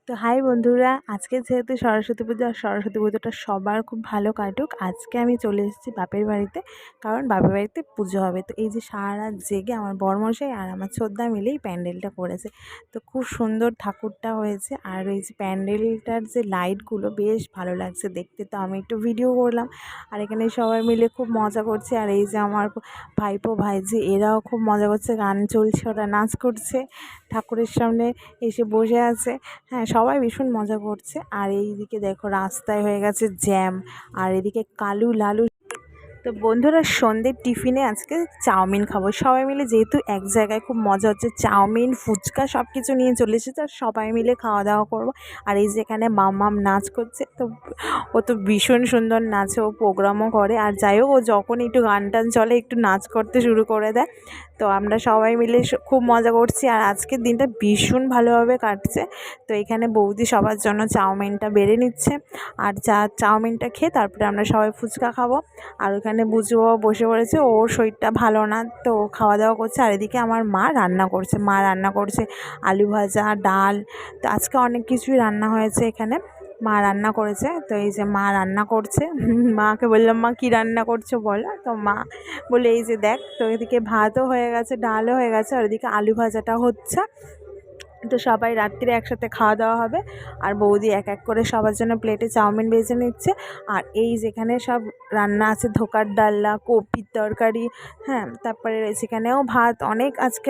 তো হাই বন্ধুরা, আজকে যেহেতু সরস্বতী পুজো আর সরস্বতী পুজোটা সবার খুব ভালো কাটুক। আজকে আমি চলে এসেছি বাপের বাড়িতে, কারণ বাপের বাড়িতে পুজো হবে। তো এই যে সারা রাত জেগে আমার বরমশাই আর আমার ছোদ্দা মিলেই প্যান্ডেলটা করেছে। তো খুব সুন্দর ঠাকুরটা হয়েছে, আর এই যে প্যান্ডেলটার যে লাইটগুলো বেশ ভালো লাগছে দেখতে। তো আমি একটু ভিডিও করলাম, আর এখানে সবাই মিলে খুব মজা করছে। আর এই যে আমার ভাইপো ভাইজি এরাও খুব মজা করছে, গান চলছে, ওরা নাচ করছে, ঠাকুরের সামনে এসে বসে আছে। হ্যাঁ, সবাই ভীষণ মজা করছে। আর এইদিকে দেখো রাস্তায় হয়ে গেছে জ্যাম, আর এদিকে কালু লালু। তো বন্ধুরা, সন্ধ্যের টিফিনে আজকে চাউমিন খাবো সবাই মিলে, যেহেতু এক জায়গায় খুব মজা হচ্ছে। চাউমিন, ফুচকা সব কিছু নিয়ে চলে এসেছে, আর সবাই মিলে খাওয়া দাওয়া করবো। আর এই যে এখানে মাম্মাম নাচ করছে, তো ও তো ভীষণ সুন্দর নাচে, ও প্রোগ্রামও করে। আর যাই হোক, ও যখন একটু গান টান চলে একটু নাচ করতে শুরু করে দেয়। তো আমরা সবাই মিলে খুব মজা করছি, আর আজকের দিনটা ভীষণ ভালোভাবে কাটছে। তো এখানে বৌদি সবার জন্য চাউমিনটা বেড়ে নিচ্ছে, আর চাউমিনটা খেয়ে তারপরে আমরা সবাই ফুচকা খাবো। আর ওখানে বুঝবো বসে পড়েছে, ওর শরীরটা ভালো না, তো ও খাওয়া দাওয়া করছে। আর এদিকে আমার মা রান্না করছে আলু ভাজা, ডাল। তো আজকে অনেক কিছুই রান্না হয়েছে এখানে, মা রান্না করেছে। তো এই যে মা রান্না করছে, মাকে বললাম মা কী রান্না করছো বলো। তো মা বলে এই যে দেখ। তো এদিকে ভাতও হয়ে গেছে, ডালও হয়ে গেছে, আর এদিকে আলু ভাজাটা হচ্ছে। তো সবাই রাত্রিরে একসাথে খাওয়া দাওয়া হবে। আর বৌদি এক এক করে সবার জন্য প্লেটে চাউমিন ভেজে নিচ্ছে। আর এই যেখানে সব রান্না আছে, ধোকার ডালনা, কপির তরকারি, হ্যাঁ, তারপরে সেখানেও ভাত, অনেক আজকে